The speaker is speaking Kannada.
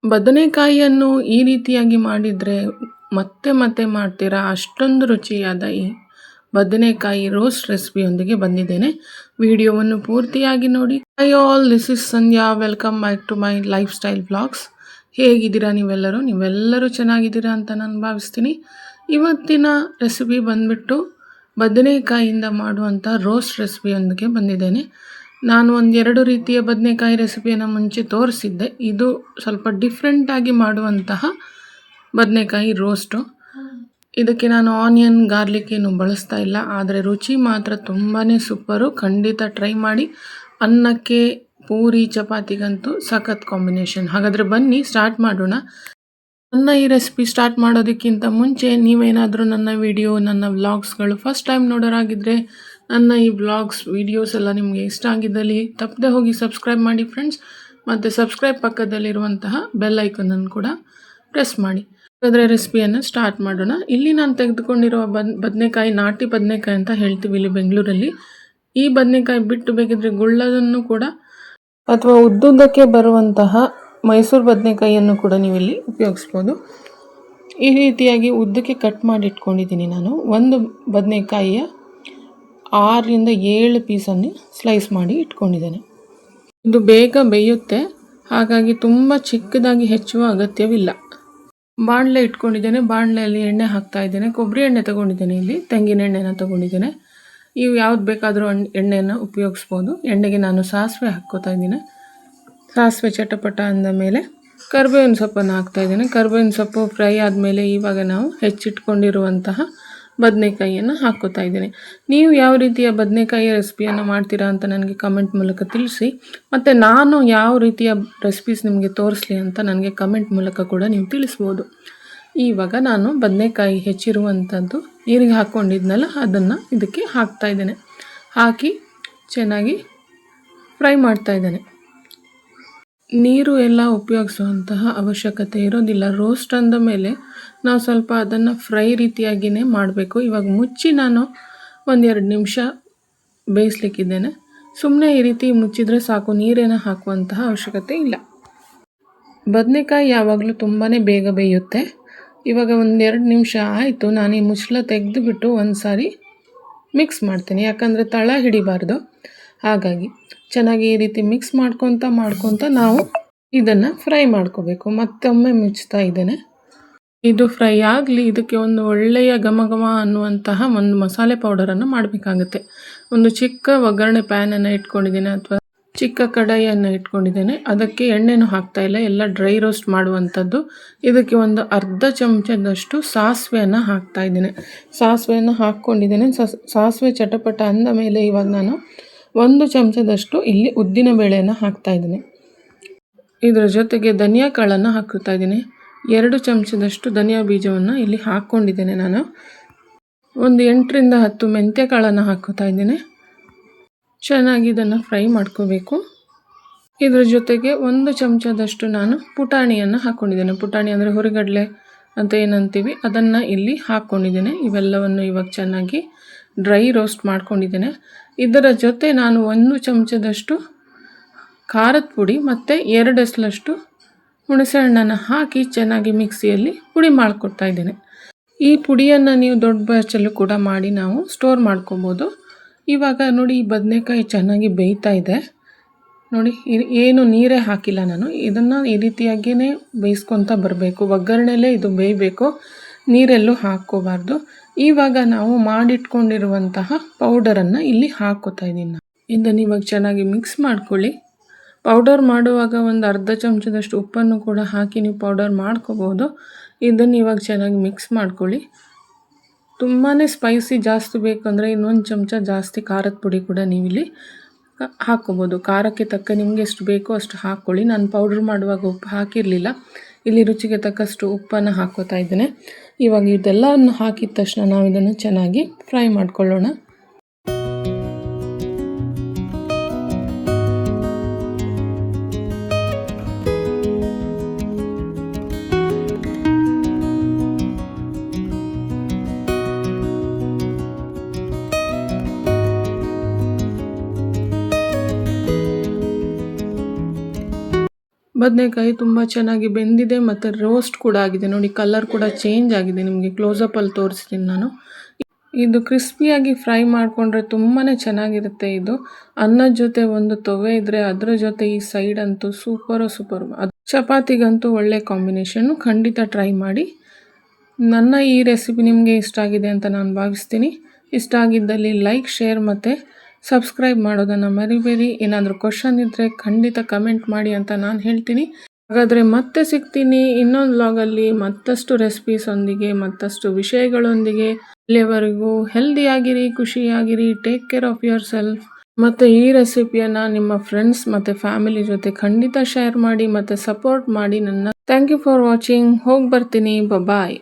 ಬದನೆಕಾಯಿಯನ್ನು ಈ ರೀತಿಯಾಗಿ ಮಾಡಿದರೆ ಮತ್ತೆ ಮತ್ತೆ ಮಾಡ್ತೀರಾ, ಅಷ್ಟೊಂದು ರುಚಿಯಾದ ಈ ಬದನೆಕಾಯಿ ರೋಸ್ಟ್ ರೆಸಿಪಿಯೊಂದಿಗೆ ಬಂದಿದ್ದೇನೆ. ವಿಡಿಯೋವನ್ನು ಪೂರ್ತಿಯಾಗಿ ನೋಡಿ. Hi all, this is Sandhya. Welcome back to my lifestyle vlogs. ಹೇಗಿದ್ದೀರಾ ನೀವೆಲ್ಲರೂ ಚೆನ್ನಾಗಿದ್ದೀರಾ ಅಂತ ನಾನು ಭಾವಿಸ್ತೀನಿ. ಇವತ್ತಿನ ರೆಸಿಪಿ ಬಂದ್ಬಿಟ್ಟು ಬದನೆಕಾಯಿಯಿಂದ ಮಾಡುವಂಥ ರೋಸ್ಟ್ ರೆಸಿಪಿಯೊಂದಿಗೆ ಬಂದಿದ್ದೇನೆ. ನಾನು ಒಂದೆರಡು ರೀತಿಯ ಬದನೆಕಾಯಿ ರೆಸಿಪಿಯನ್ನು ಮುಂಚೆ ತೋರಿಸಿದ್ದೆ. ಇದು ಸ್ವಲ್ಪ ಡಿಫ್ರೆಂಟಾಗಿ ಮಾಡುವಂತಹ ಬದನೆಕಾಯಿ ರೋಸ್ಟು. ಇದಕ್ಕೆ ನಾನು ಆನಿಯನ್ ಗಾರ್ಲಿಕ್ ಏನು ಬಳಸ್ತಾ ಇಲ್ಲ, ಆದರೆ ರುಚಿ ಮಾತ್ರ ತುಂಬಾ ಸೂಪರು. ಖಂಡಿತ ಟ್ರೈ ಮಾಡಿ. ಅನ್ನಕ್ಕೆ, ಪೂರಿ, ಚಪಾತಿಗಂತೂ ಸಖತ್ ಕಾಂಬಿನೇಷನ್. ಹಾಗಾದರೆ ಬನ್ನಿ ಸ್ಟಾರ್ಟ್ ಮಾಡೋಣ. ನನ್ನ ಈ ರೆಸಿಪಿ ಸ್ಟಾರ್ಟ್ ಮಾಡೋದಕ್ಕಿಂತ ಮುಂಚೆ ನೀವೇನಾದರೂ ನನ್ನ ವಿಡಿಯೋ, ನನ್ನ ವ್ಲಾಗ್ಸ್ಗಳು ಫಸ್ಟ್ ಟೈಮ್ ನೋಡೋರಾಗಿದ್ದರೆ ನನ್ನ ಈ ವ್ಲಾಗ್ಸ್ ವಿಡಿಯೋಸ್ ಎಲ್ಲ ನಿಮಗೆ ಇಷ್ಟ ಆಗಿದ್ದಲ್ಲಿ ತಪ್ಪದೆ ಹೋಗಿ ಸಬ್ಸ್ಕ್ರೈಬ್ ಮಾಡಿ ಫ್ರೆಂಡ್ಸ್. ಮತ್ತು ಸಬ್ಸ್ಕ್ರೈಬ್ ಪಕ್ಕದಲ್ಲಿರುವಂತಹ ಬೆಲ್ ಐಕನನ್ನು ಕೂಡ ಪ್ರೆಸ್ ಮಾಡಿ. ಹಾಗಾದರೆ ರೆಸಿಪಿಯನ್ನು ಸ್ಟಾರ್ಟ್ ಮಾಡೋಣ. ಇಲ್ಲಿ ನಾನು ತೆಗೆದುಕೊಂಡಿರುವ ಬದನೆಕಾಯಿ ನಾಟಿ ಬದನೆಕಾಯಿ ಅಂತ ಹೇಳ್ತೀವಿ ಇಲ್ಲಿ ಬೆಂಗಳೂರಲ್ಲಿ. ಈ ಬದನೆಕಾಯಿ ಬಿಟ್ಟು ಬೇಕಿದ್ರೆ ಗುಳ್ಳದನ್ನು ಕೂಡ ಅಥವಾ ಉದ್ದುದ್ದಕ್ಕೆ ಬರುವಂತಹ ಮೈಸೂರು ಬದನೆಕಾಯಿಯನ್ನು ಕೂಡ ನೀವಿಲ್ಲಿ ಉಪಯೋಗಿಸ್ಬೋದು. ಈ ರೀತಿಯಾಗಿ ಉದ್ದಕ್ಕೆ ಕಟ್ ಮಾಡಿ ಇಟ್ಕೊಂಡಿದ್ದೀನಿ ನಾನು. ಒಂದು ಬದನೆಕಾಯಿಯ 6ರಿಂದ 7 ಪೀಸನ್ನು ಸ್ಲೈಸ್ ಮಾಡಿ ಇಟ್ಕೊಂಡಿದ್ದೇನೆ. ಇದು ಬೇಗ ಬೇಯುತ್ತೆ, ಹಾಗಾಗಿ ತುಂಬ ಚಿಕ್ಕದಾಗಿ ಹೆಚ್ಚುವ ಅಗತ್ಯವಿಲ್ಲ. ಬಾಣಲೆ ಇಟ್ಕೊಂಡಿದ್ದೇನೆ. ಬಾಣಲೆಯಲ್ಲಿ ಎಣ್ಣೆ ಹಾಕ್ತಾ ಇದ್ದೇನೆ. ಕೊಬ್ಬರಿ ಎಣ್ಣೆ ತೊಗೊಂಡಿದ್ದೇನೆ, ಇಲ್ಲಿ ತೆಂಗಿನ ಎಣ್ಣೆನ ತೊಗೊಂಡಿದ್ದೇನೆ. ಇವು ಯಾವ್ದು ಬೇಕಾದರೂ ಎಣ್ಣೆಯನ್ನು ಉಪಯೋಗಿಸ್ಬೋದು. ಎಣ್ಣೆಗೆ ನಾನು ಸಾಸಿವೆ ಹಾಕ್ಕೋತಾ ಇದ್ದೀನಿ. ಸಾಸಿವೆ ಚಟಪಟ ಅಂದ ಮೇಲೆ ಕರಿಬೇವಿನ ಸೊಪ್ಪನ್ನು ಹಾಕ್ತಾಯಿದ್ದೇನೆ. ಕರಿಬೇವಿನ ಸೊಪ್ಪು ಫ್ರೈ ಆದಮೇಲೆ ಇವಾಗ ನಾವು ಹೆಚ್ಚಿಟ್ಕೊಂಡಿರುವಂತಹ ಬದನೆಕಾಯಿಯನ್ನು ಹಾಕ್ಕೋತಾ ಇದ್ದೇನೆ. ನೀವು ಯಾವ ರೀತಿಯ ಬದನೆಕಾಯಿ ರೆಸಿಪಿಯನ್ನು ಮಾಡ್ತೀರಾ ಅಂತ ನನಗೆ ಕಮೆಂಟ್ ಮೂಲಕ ತಿಳಿಸಿ. ಮತ್ತು ನಾನು ಯಾವ ರೀತಿಯ ರೆಸಿಪೀಸ್ ನಿಮಗೆ ತೋರಿಸ್ಲಿ ಅಂತ ನನಗೆ ಕಮೆಂಟ್ ಮೂಲಕ ಕೂಡ ನೀವು ತಿಳಿಸ್ಬೋದು. ಇವಾಗ ನಾನು ಬದನೆಕಾಯಿ ಹೆಚ್ಚಿರುವಂಥದ್ದು ನೀರಿಗೆ ಹಾಕ್ಕೊಂಡಿದ್ನಲ್ಲ, ಅದನ್ನು ಇದಕ್ಕೆ ಹಾಕ್ತಾಯಿದ್ದೇನೆ. ಹಾಕಿ ಚೆನ್ನಾಗಿ ಫ್ರೈ ಮಾಡ್ತಾಯಿದ್ದೇನೆ. ನೀರು ಎಲ್ಲ ಉಪಯೋಗಿಸುವಂತಹ ಅವಶ್ಯಕತೆ ಇರೋದಿಲ್ಲ. ರೋಸ್ಟ್ ಅಂದ ಮೇಲೆ ನಾವು ಸ್ವಲ್ಪ ಅದನ್ನು ಫ್ರೈ ರೀತಿಯಾಗಿಯೇ ಮಾಡಬೇಕು. ಇವಾಗ ಮುಚ್ಚಿ ನಾನು 1-2 ನಿಮಿಷ ಬೇಯಿಸ್ಲಿಕ್ಕಿದ್ದೇನೆ. ಸುಮ್ಮನೆ ಈ ರೀತಿ ಮುಚ್ಚಿದರೆ ಸಾಕು, ನೀರೇನ ಹಾಕುವಂತಹ ಅವಶ್ಯಕತೆ ಇಲ್ಲ. ಬದನೆಕಾಯಿ ಯಾವಾಗಲೂ ತುಂಬಾ ಬೇಗ ಬೇಯುತ್ತೆ. ಇವಾಗ 1-2 ನಿಮಿಷ ಆಯಿತು. ನಾನು ಈ ಮುಚ್ಚಳ ತೆಗೆದುಬಿಟ್ಟು ಒಂದು ಸಾರಿ ಮಿಕ್ಸ್ ಮಾಡ್ತೀನಿ, ಯಾಕಂದರೆ ತಳ ಹಿಡಿಬಾರ್ದು. ಹಾಗಾಗಿ ಚೆನ್ನಾಗಿ ಈ ರೀತಿ ಮಿಕ್ಸ್ ಮಾಡ್ಕೊತ ನಾವು ಇದನ್ನು ಫ್ರೈ ಮಾಡ್ಕೋಬೇಕು. ಮತ್ತೊಮ್ಮೆ ಮುಚ್ತಾ ಇದ್ದೇನೆ. ಇದು ಫ್ರೈ ಆಗಲಿ. ಇದಕ್ಕೆ ಒಂದು ಒಳ್ಳೆಯ ಘಮ ಅನ್ನುವಂತಹ ಒಂದು ಮಸಾಲೆ ಪೌಡರನ್ನು ಮಾಡಬೇಕಾಗುತ್ತೆ. ಒಂದು ಚಿಕ್ಕ ಒಗ್ಗರಣೆ ಪ್ಯಾನನ್ನು ಇಟ್ಕೊಂಡಿದ್ದೇನೆ, ಅಥವಾ ಚಿಕ್ಕ ಕಡಾಯಿಯನ್ನು ಇಟ್ಕೊಂಡಿದ್ದೇನೆ. ಅದಕ್ಕೆ ಎಣ್ಣೆನೂ ಹಾಕ್ತಾ ಇಲ್ಲ, ಎಲ್ಲ ಡ್ರೈ ರೋಸ್ಟ್ ಮಾಡುವಂಥದ್ದು. ಇದಕ್ಕೆ ಒಂದು ಅರ್ಧ ಚಮಚದಷ್ಟು ಸಾಸಿವೆಯನ್ನು ಹಾಕ್ತಾ ಇದ್ದೇನೆ. ಸಾಸಿವೆಯನ್ನು ಹಾಕ್ಕೊಂಡಿದ್ದೇನೆ. ಸಾಸಿವೆ ಚಟಪಟ ಅಂದ ಮೇಲೆ ಇವಾಗ ನಾನು 1 ಚಮಚದಷ್ಟು ಇಲ್ಲಿ ಉದ್ದಿನ ಬೇಳೆಯನ್ನು ಹಾಕ್ತಾ ಇದ್ದೇನೆ. ಇದರ ಜೊತೆಗೆ ಧನಿಯಾ ಕಾಳನ್ನು ಹಾಕುತ್ತಾ ಇದ್ದೀನಿ. 2 ಚಮಚದಷ್ಟು ಧನಿಯಾ ಬೀಜವನ್ನು ಇಲ್ಲಿ ಹಾಕ್ಕೊಂಡಿದ್ದೇನೆ ನಾನು. ಒಂದು 8ರಿಂದ 10 ಮೆಂತ್ಯ ಕಾಳನ್ನು ಹಾಕುತ್ತಾ ಇದ್ದೇನೆ. ಚೆನ್ನಾಗಿ ಇದನ್ನು ಫ್ರೈ ಮಾಡ್ಕೋಬೇಕು. ಇದರ ಜೊತೆಗೆ 1 ಚಮಚದಷ್ಟು ನಾನು ಪುಟಾಣಿಯನ್ನು ಹಾಕ್ಕೊಂಡಿದ್ದೇನೆ. ಪುಟಾಣಿ ಅಂದರೆ ಹುರಿಗಡಲೆ ಅಂತ ಏನಂತೀವಿ, ಅದನ್ನು ಇಲ್ಲಿ ಹಾಕ್ಕೊಂಡಿದ್ದೇನೆ. ಇವೆಲ್ಲವನ್ನು ಇವಾಗ ಚೆನ್ನಾಗಿ ಡ್ರೈ ರೋಸ್ಟ್ ಮಾಡ್ಕೊಂಡಿದ್ದೇನೆ. ಇದರ ಜೊತೆ ನಾನು 1 ಚಮಚದಷ್ಟು ಖಾರದ ಪುಡಿ ಮತ್ತು 2 ಎಸಳಷ್ಟು ಹುಣಸೆಹಣ್ಣನ್ನು ಹಾಕಿ ಚೆನ್ನಾಗಿ ಮಿಕ್ಸಿಯಲ್ಲಿ ಪುಡಿ ಮಾಡಿಕೊಡ್ತಾ ಇದ್ದೇನೆ. ಈ ಪುಡಿಯನ್ನು ನೀವು ದೊಡ್ಡ ಬ್ಯಾಚಲ್ಲೂ ಕೂಡ ಮಾಡಿ ನಾವು ಸ್ಟೋರ್ ಮಾಡ್ಕೊಬೋದು. ಇವಾಗ ನೋಡಿ, ಈ ಬದನೆಕಾಯಿ ಚೆನ್ನಾಗಿ ಬೇಯ್ತಾ ಇದೆ ನೋಡಿ. ಏನು ನೀರೇ ಹಾಕಿಲ್ಲ ನಾನು. ಇದನ್ನು ಈ ರೀತಿಯಾಗಿಯೇ ಬೇಯಿಸ್ಕೊತಾ ಬರಬೇಕು. ಒಗ್ಗರಣೆಲೇ ಇದು ಬೇಯಬೇಕು, ನೀರೆಲ್ಲೂ ಹಾಕ್ಕೋಬಾರ್ದು. ಇವಾಗ ನಾವು ಮಾಡಿಟ್ಕೊಂಡಿರುವಂತಹ ಪೌಡರನ್ನು ಇಲ್ಲಿ ಹಾಕ್ಕೋತಾ ಇದ್ದೀನಿ. ಇದನ್ನು ಇವಾಗ ಚೆನ್ನಾಗಿ ಮಿಕ್ಸ್ ಮಾಡ್ಕೊಳ್ಳಿ. ಪೌಡರ್ ಮಾಡುವಾಗ ಒಂದು ಅರ್ಧ ಚಮಚದಷ್ಟು ಉಪ್ಪನ್ನು ಕೂಡ ಹಾಕಿ ನೀವು ಪೌಡರ್ ಮಾಡ್ಕೋಬೋದು. ಇದನ್ನು ಇವಾಗ ಚೆನ್ನಾಗಿ ಮಿಕ್ಸ್ ಮಾಡ್ಕೊಳ್ಳಿ. ತುಂಬಾ ಸ್ಪೈಸಿ ಜಾಸ್ತಿ ಬೇಕಂದರೆ ಇನ್ನೊಂದು ಚಮಚ ಜಾಸ್ತಿ ಖಾರದ ಪುಡಿ ಕೂಡ ನೀವಿಲ್ಲಿ ಹಾಕ್ಕೋಬೋದು. ಖಾರಕ್ಕೆ ತಕ್ಕ ನಿಮಗೆ ಎಷ್ಟು ಬೇಕೋ ಅಷ್ಟು ಹಾಕ್ಕೊಳ್ಳಿ. ನಾನು ಪೌಡ್ರ್ ಮಾಡುವಾಗ ಉಪ್ಪು ಹಾಕಿರಲಿಲ್ಲ. ಇಲ್ಲಿ ರುಚಿಗೆ ತಕ್ಕಷ್ಟು ಉಪ್ಪನ್ನು ಹಾಕ್ಕೋತಾ ಇದ್ದೇನೆ. ಇವಾಗ ಇದೆಲ್ಲವನ್ನು ಹಾಕಿದ ತಕ್ಷಣ ನಾವು ಇದನ್ನು ಚೆನ್ನಾಗಿ ಫ್ರೈ ಮಾಡ್ಕೊಳ್ಳೋಣ. ಬದನೆಕಾಯಿ ತುಂಬ ಚೆನ್ನಾಗಿ ಬೆಂದಿದೆ ಮತ್ತು ರೋಸ್ಟ್ ಕೂಡ ಆಗಿದೆ ನೋಡಿ. ಕಲರ್ ಕೂಡ ಚೇಂಜ್ ಆಗಿದೆ. ನಿಮಗೆ ಕ್ಲೋಸಪ್ಪಲ್ಲಿ ತೋರಿಸ್ತೀನಿ ನಾನು. ಇದು ಕ್ರಿಸ್ಪಿಯಾಗಿ ಫ್ರೈ ಮಾಡಿಕೊಂಡ್ರೆ ತುಂಬಾ ಚೆನ್ನಾಗಿರುತ್ತೆ. ಇದು ಅನ್ನದ ಜೊತೆ ಒಂದು ತೊವೆ ಇದ್ದರೆ ಅದರ ಜೊತೆ ಈ ಸೈಡ್ ಅಂತೂ ಸೂಪರು. ಅದು ಚಪಾತಿಗಂತೂ ಒಳ್ಳೆ ಕಾಂಬಿನೇಷನ್ನು. ಖಂಡಿತ ಟ್ರೈ ಮಾಡಿ. ನನ್ನ ಈ ರೆಸಿಪಿ ನಿಮಗೆ ಇಷ್ಟ ಆಗಿದೆ ಅಂತ ನಾನು ಭಾವಿಸ್ತೀನಿ. ಇಷ್ಟ ಆಗಿದ್ದಲ್ಲಿ ಲೈಕ್, ಶೇರ್ ಮತ್ತು ಸಬ್ಸ್ಕ್ರೈಬ್ ಮಾಡೋದನ್ನು ಮರಿಬೇಡಿ. ಏನಾದರೂ ಕ್ವಶನ್ ಇದ್ದರೆ ಖಂಡಿತ ಕಮೆಂಟ್ ಮಾಡಿ ಅಂತ ನಾನು ಹೇಳ್ತೀನಿ. ಹಾಗಾದರೆ ಮತ್ತೆ ಸಿಗ್ತೀನಿ ಇನ್ನೊಂದು ವ್ಲಾಗಲ್ಲಿ ಮತ್ತಷ್ಟು ರೆಸಿಪೀಸ್ ಒಂದಿಗೆ, ಮತ್ತಷ್ಟು ವಿಷಯಗಳೊಂದಿಗೆ. ಇಲ್ಲಿಯವರೆಗೂ ಹೆಲ್ದಿಯಾಗಿರಿ, ಖುಷಿಯಾಗಿರಿ, take care of yourself. ಮತ್ತು ಈ ರೆಸಿಪಿಯನ್ನು ನಿಮ್ಮ ಫ್ರೆಂಡ್ಸ್ ಮತ್ತು ಫ್ಯಾಮಿಲಿ ಜೊತೆ ಖಂಡಿತ ಶೇರ್ ಮಾಡಿ ಮತ್ತು ಸಪೋರ್ಟ್ ಮಾಡಿ ನನ್ನ. Thank you for watching. ಹೋಗಿ ಬರ್ತೀನಿ. ಬಾಯ್.